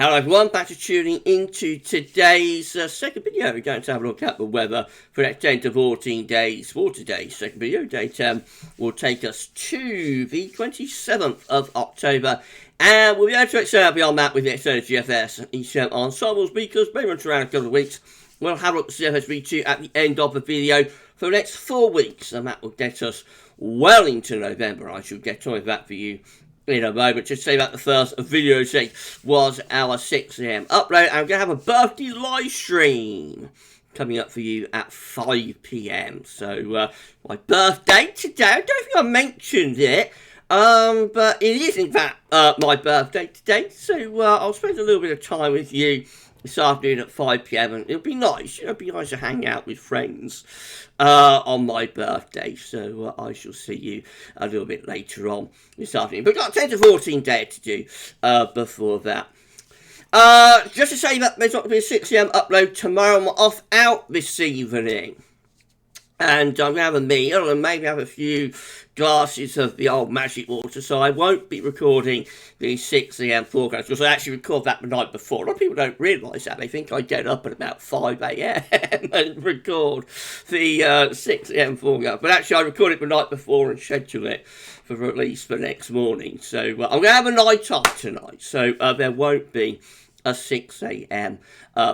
Hello everyone, back to tuning into today's second video. We're going to have a look at the weather for the next 10 to 14 days. For today's second video, day 10 will take us to the 27th of October. And we'll be able to extend beyond that with the extended GFS and ECM ensembles, because maybe around a couple of weeks we'll have a look at the GFS V2 at the end of the video for the next 4 weeks. And that will get us well into November. I shall get on with that for you in a moment. Just say that the first video today was our 6 AM upload. I'm going to have a birthday live stream coming up for you at 5 PM. So, my birthday today, I don't think I mentioned it, but it is in fact my birthday today. So, I'll spend a little bit of time with you this afternoon at 5 PM, and it'll be nice. It'll be nice to hang out with friends on my birthday. So I shall see you a little bit later on this afternoon. But got 10 to 14 days to do before that. Just to say that there's not going to be a 6 AM upload tomorrow. I'm off out this evening, and I'm going to have a meal and maybe have a few glasses of the old magic water, so I won't be recording the 6 AM forecast, because I actually record that the night before. A lot of people don't realise that. They think I get up at about 5 AM and record the 6 AM forecast, but actually I record it the night before and schedule it for release the next morning. So I'm going to have a night off tonight, so there won't be a 6 AM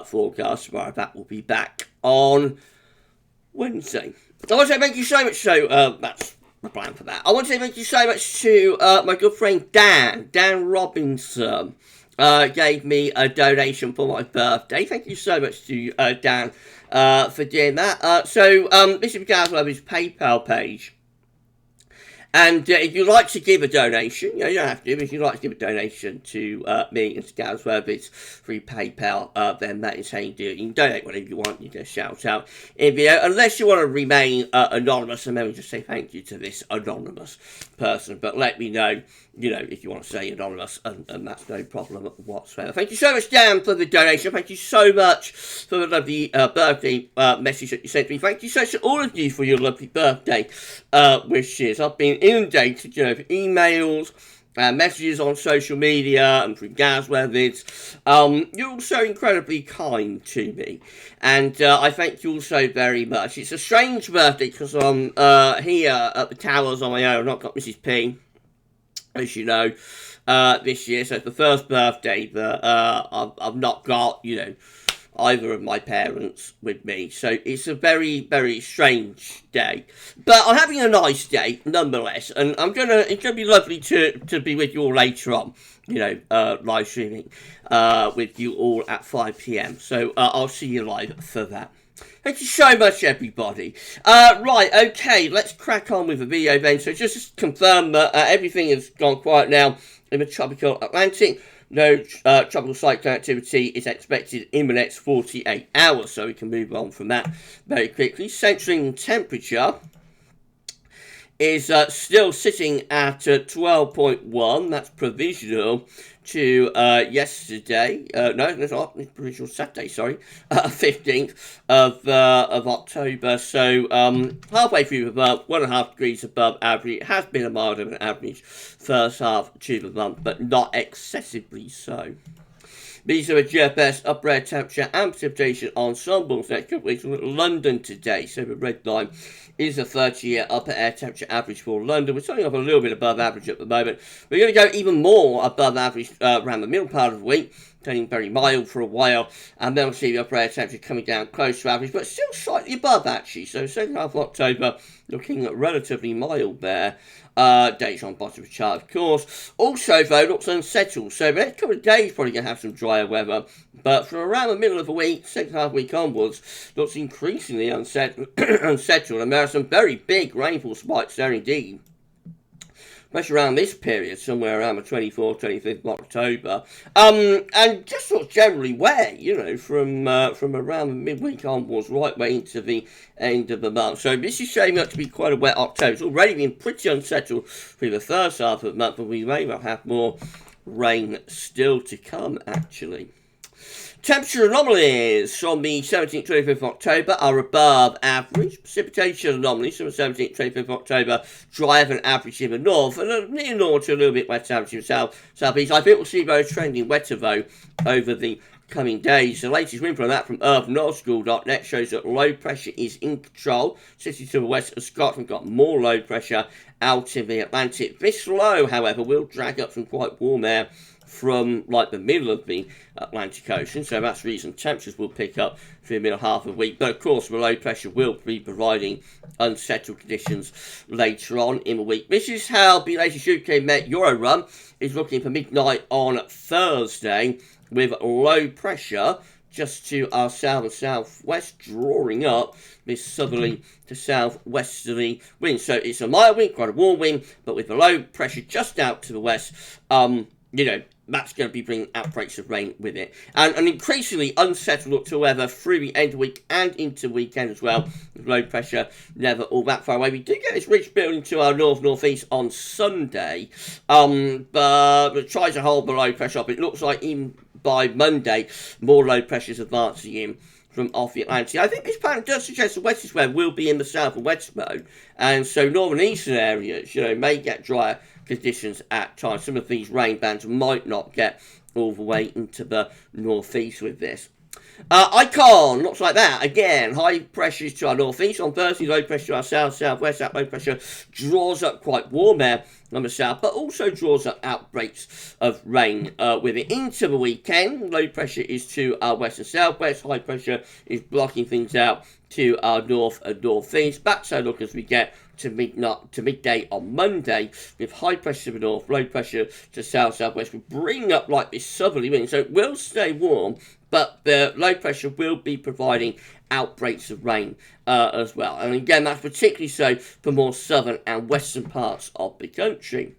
forecast tomorrow. That will be back on Wednesday. I want to say thank you so much. So that's my plan for that. I want to say thank you so much to my good friend Dan Robinson. Gave me a donation for my birthday. Thank you so much to Dan for doing that. So this is GavsWeatherVids' PayPal page. And if you'd like to give a donation, you don't have to, but if you'd like to give a donation to me and to GavsWeatherVids through PayPal, then that is how you do it. You can donate whatever you want, you get a shout out in video, unless you want to remain anonymous, and then we just say thank you to this anonymous person. But let me know, if you want to say anonymous, and that's no problem whatsoever. Thank you so much, Dan, for the donation. Thank you so much for the lovely birthday message that you sent me. Thank you so much to all of you for your lovely birthday wishes. I've been inundated, with emails, messages on social media, and through GavsWeatherVids. You're all so incredibly kind to me, and I thank you all so very much. It's a strange birthday, because I'm here at the Towers on my own. I've not got Mrs. P, as you know, this year, so it's the first birthday that I've not got, either of my parents with me. So it's a very, very strange day. But I'm having a nice day, nonetheless. And it's gonna be lovely to be with you all later on, live streaming with you all at 5 PM. So I'll see you live for that. Thank you so much, everybody. Right, okay, let's crack on with the video then. So just to confirm that everything has gone quiet now in the tropical Atlantic. No tropical cyclone activity is expected in the next 48 hours, so we can move on from that very quickly. Central England temperature is still sitting at 12.1. That's provisional to yesterday. No, it's not. It's provisional Saturday, sorry. 15th of October. So halfway through the month, 1.5 degrees above average. It has been a milder than average first half to the month, but not excessively so. These are the GFS upper air temperature and precipitation ensembles next couple of weeks. We're at London today, so the red line is a 30-year upper air temperature average for London. We're starting off a little bit above average at the moment. We're going to go even more above average around the middle part of the week, turning very mild for a while, and then we'll see the upper air temperature coming down close to average, but still slightly above actually. So second half of October looking relatively mild there. Dates on bottom of the chart, of course. Also, though, looks unsettled. So the next couple of days probably going to have some drier weather. But from around the middle of the week, second half week onwards, looks increasingly unsettled. And there are some very big rainfall spikes there indeed. Especially around this period, somewhere around the 24th, 25th of October. And just sort of generally wet, from around the midweek onwards, right way into the end of the month. So this is shaping up to be quite a wet October. It's already been pretty unsettled through the first half of the month, but we may well have more rain still to come, actually. Temperature anomalies from the 17th to 25th of October are above average. Precipitation anomalies from the 17th to 25th of October drier than average in the north and near north to a little bit wetter average in the southeast. I think we'll see those trending wetter though over the coming days. The latest wind from that from urbanaurschool.net shows that low pressure is in control. Cities to the west of Scotland got more low pressure out in the Atlantic. This low, however, will drag up some quite warm air from like the middle of the Atlantic Ocean, so that's the reason temperatures will pick up for the middle half of the week. But of course, the low pressure will be providing unsettled conditions later on in the week. This is how the latest UK Met Euro run is looking for midnight on Thursday, with low pressure just to our south and southwest, drawing up this southerly to southwesterly wind. So it's a mild wind, quite a warm wind, but with the low pressure just out to the west, that's going to be bringing outbreaks of rain with it. And an increasingly unsettled look to weather through the end of the week and into the weekend as well. With low pressure never all that far away. We do get this ridge building to our north-northeast on Sunday. But it tries to hold the low pressure up. It looks like even by Monday, more low pressures advancing in from off the Atlantic. I think this pattern does suggest the wettest weather will be in the south and west mode. And so northern eastern areas, may get drier conditions at times. Some of these rain bands might not get all the way into the northeast with this. Icon looks like that. Again, high pressures to our northeast. On Thursday, low pressure to our southwest. That low pressure draws up quite warm air on the south, but also draws up outbreaks of rain with it into the weekend. Low pressure is to our west and southwest. High pressure is blocking things out to our north and northeast. That's how look as we get to midday on Monday, with high pressure to the north, low pressure to southwest. We bring up like this southerly wind, so it will stay warm, but the low pressure will be providing outbreaks of rain as well. And again, that's particularly so for more southern and western parts of the country.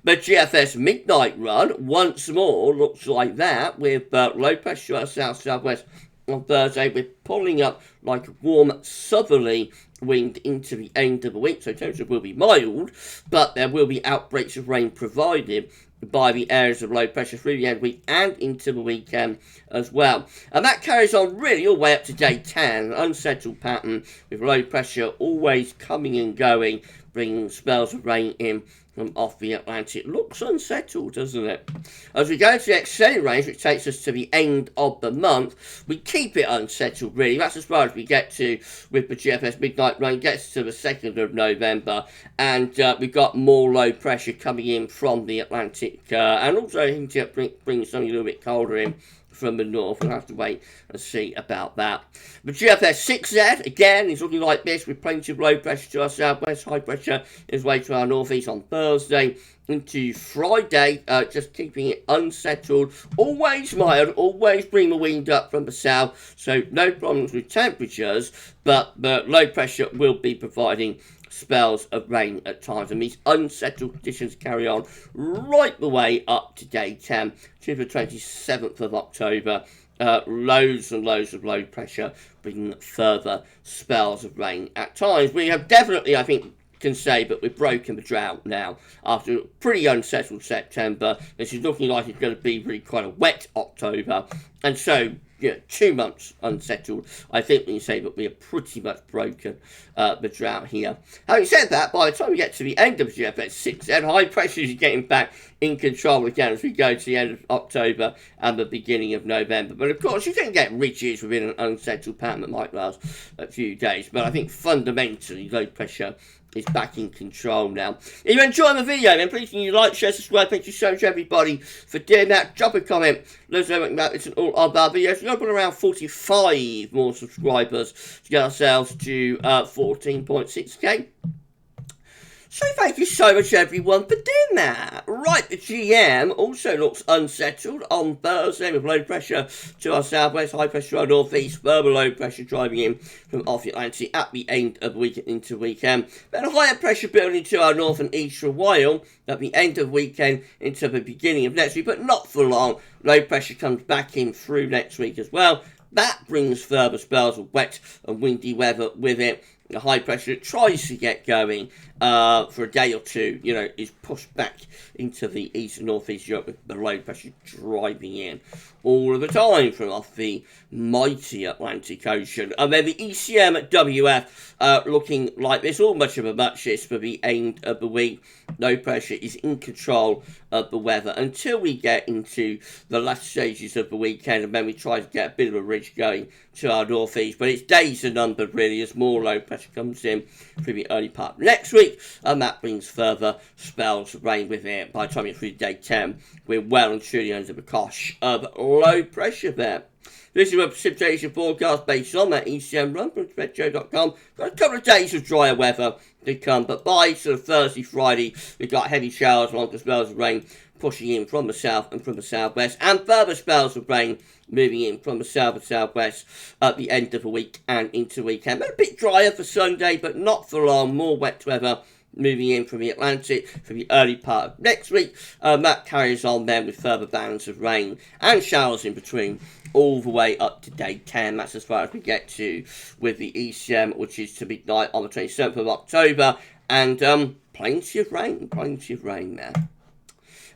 The GFS midnight run once more looks like that, with low pressure to our southwest on Thursday. We're pulling up like a warm southerly wind into the end of the week, so temperature will be mild, but there will be outbreaks of rain provided by the areas of low pressure through the end of the week and into the weekend as well. And that carries on really all the way up to day 10, an unsettled pattern with low pressure always coming and going, bringing spells of rain in from off the Atlantic. Looks unsettled, doesn't it? As we go to the extended range, which takes us to the end of the month, we keep it unsettled, really. That's as far as we get to with the GFS midnight run. Gets to the 2nd of November, and we've got more low pressure coming in from the Atlantic, and also hinting at bringing something a little bit colder in from the north. We'll have to wait and see about that. The GFS 6Z, again, is looking like this, with plenty of low pressure to our southwest, high pressure is way to our northeast on Thursday into Friday, just keeping it unsettled, always mild, always bring the wind up from the south, so no problems with temperatures, but the low pressure will be providing spells of rain at times, and these unsettled conditions carry on right the way up to day 10 to the 27th of October. Loads and loads of low pressure bringing further spells of rain at times. We have definitely, I think, can say, but we've broken the drought now after a pretty unsettled September. This is looking like it's going to be really quite a wet October, and so 2 months unsettled. I think we can say that we have pretty much broken the drought here. Having said that, by the time we get to the end of GFS 6, and high pressure is getting back in control again as we go to the end of October and the beginning of November. But of course, you can get ridges within an unsettled pattern that might last a few days. But I think fundamentally, low pressure is back in control now. If you enjoyed the video, then please can you like, share, subscribe. Thank you so much, everybody, for doing that. Drop a comment. Let us know about this and all of our videos. We've got around 45 more subscribers to get ourselves to 14.6k. So thank you so much, everyone, for doing that. Right, the GM also looks unsettled on Thursday with low pressure to our southwest, high pressure to our northeast, further low pressure driving in from off the Atlantic at the end of the week into weekend. Then a higher pressure building to our north and east for a while at the end of the weekend into the beginning of next week, but not for long. Low pressure comes back in through next week as well. That brings further spells of wet and windy weather with it. The high pressure tries to get going for a day or two, is pushed back into the east and northeast Europe with the low pressure driving in all of the time from off the mighty Atlantic Ocean. And then the ECM at WF looking like this, all much of a muchness for the end of the week. Low pressure is in control of the weather until we get into the last stages of the weekend, and then we try to get a bit of a ridge going to our northeast. But its days are numbered really as more low pressure comes in through the early part of next week, and that brings further spells of rain with it. By the time you're through day 10, we're well and truly under the cosh of low pressure there. This is a precipitation forecast based on that ECM run from meteo.com. Got a couple of days of drier weather to come, but by sort of Thursday, Friday, we've got heavy showers along with spells of rain pushing in from the south and from the southwest, and further spells of rain moving in from the south and southwest at the end of the week and into the weekend. But a bit drier for Sunday, but not for long. More wet weather moving in from the Atlantic for the early part of next week. That carries on then with further bands of rain and showers in between all the way up to day 10. That's as far as we get to with the ECM, which is to midnight on the 27th of October. And plenty of rain there.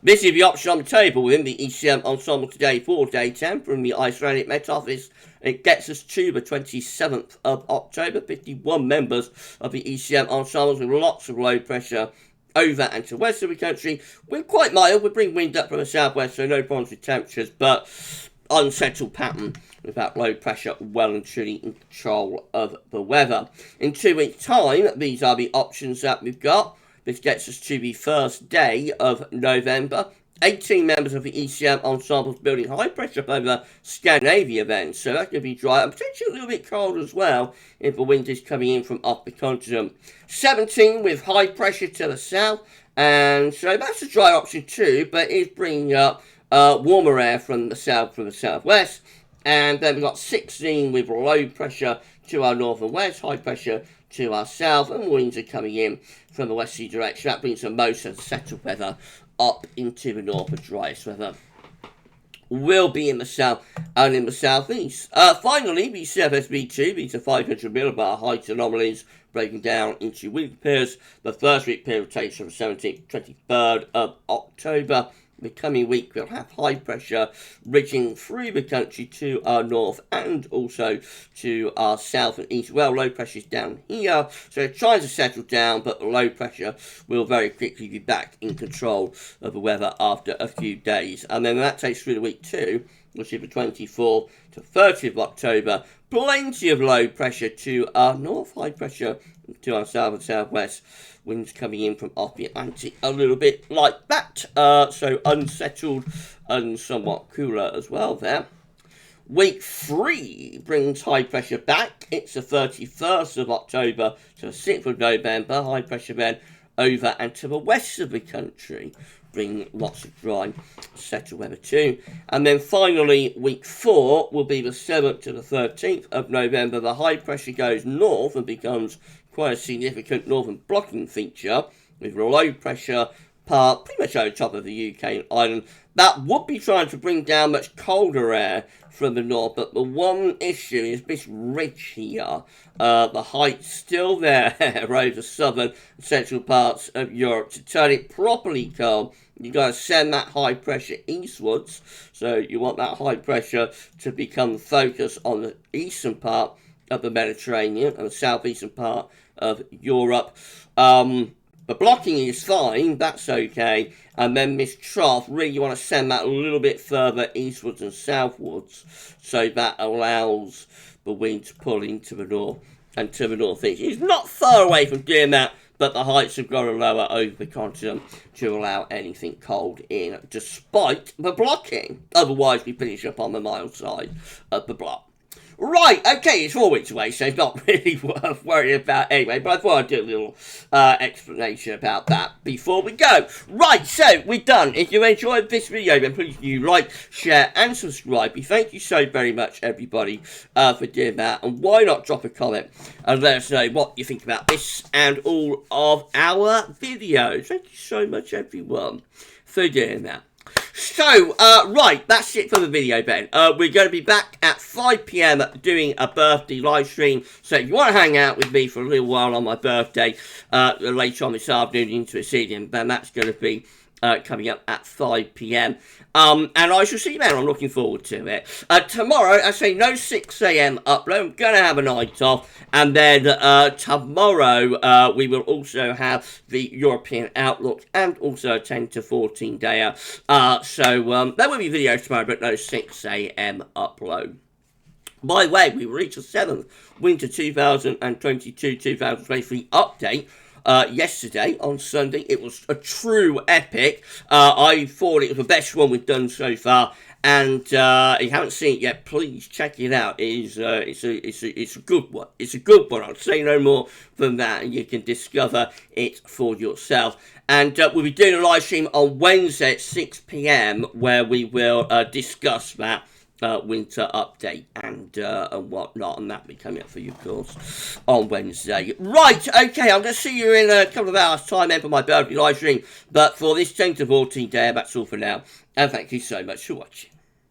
This is the option on the table within the ECM Ensemble today for day 10 from the Icelandic Met Office. It gets us to the 27th of October. 51 members of the ECM Ensembles with lots of low pressure over and to west of the country. We're quite mild. We bring wind up from the southwest, so no problems with temperatures, but unsettled pattern with that low pressure well and truly in control of the weather. In 2 weeks' time, these are the options that we've got. This gets us to the first day of November. 18 members of the ECM ensembles building high pressure up over Scandinavia then. So that's going to be dry and potentially a little bit cold as well if the wind is coming in from off the continent. 17 with high pressure to the south. And so that's a dry option too, but it's bringing up warmer air from the south, from the southwest. And then we've got 16 with low pressure to our north and west, high pressure to our south, and winds are coming in from the westerly direction. That brings the most unsettled weather up into the north, and driest weather will be in the south and in the southeast. Finally, the GFS, these are 500 millibar height anomalies breaking down into week periods. The first week period takes from the 17th to 23rd of October. The coming week we'll have high pressure ridging through the country to our north and also to our south and east. Well, low pressure is down here, so it's trying to settle down, but the low pressure will very quickly be back in control of the weather after a few days. And then that takes through the week 2, which is the 24th to 30th of October. Plenty of low pressure to our north, high pressure to our south and southwest. Winds coming in from off the Atlantic a little bit like that. So unsettled and somewhat cooler as well there. Week 3 brings high pressure back. It's the 31st of October to the 6th of November. High pressure then over and to the west of the country. Bring lots of dry, settled weather too. And then finally, week 4 will be the 7th to the 13th of November. The high pressure goes north and becomes quite a significant northern blocking feature with a low pressure part pretty much over top of the UK and Ireland. That would be trying to bring down much colder air from the north, but the one issue is this ridge here. The height's still there over the southern and central parts of Europe. To turn it properly cold, you've got to send that high pressure eastwards. So you want that high pressure to become focused on the eastern part of the Mediterranean and the southeastern part of Europe. The blocking is fine, that's okay. And then this trough, really you want to send that a little bit further eastwards and southwards, so that allows the wind to pull into the north and to the northeast. It's not far away from doing that, but the heights have got to lower over the continent to allow anything cold in, despite the blocking. Otherwise, we finish up on the mild side of the block. Right, okay, it's 4 weeks away, so it's not really worth worrying about anyway, but I thought I'd do a little explanation about that before we go. Right, so we're done. If you enjoyed this video, then please do like, share, and subscribe. We thank you so very much, everybody, for doing that. And why not drop a comment and let us know what you think about this and all of our videos. Thank you so much, everyone, for doing that. So, right, that's it for the video, Ben. We're going to be back at 5 PM doing a birthday live stream. So if you want to hang out with me for a little while on my birthday, later on this afternoon into this evening, then that's going to be coming up at 5 PM. And I shall see you then. I'm looking forward to it. Tomorrow, I say no 6 AM upload. I'm going to have a night off. And then tomorrow, we will also have the European Outlook and also a 10 to 14 dayer. So there will be videos tomorrow, but no 6 AM upload. By the way, we reached the 7th Winter 2022-2023 update. Yesterday on Sunday. It was a true epic. I thought it was the best one we've done so far, and if you haven't seen it yet, please check it out. It's a good one. It's a good one. I'll say no more than that, and you can discover it for yourself. And we'll be doing a live stream on Wednesday at 6 PM where we will discuss that winter update and whatnot, and that'll be coming up for you, of course, on Wednesday. Right, okay, I'm going to see you in a couple of hours' time then for my birthday live stream, but for this 10 to 14 day, that's all for now, and thank you so much for watching.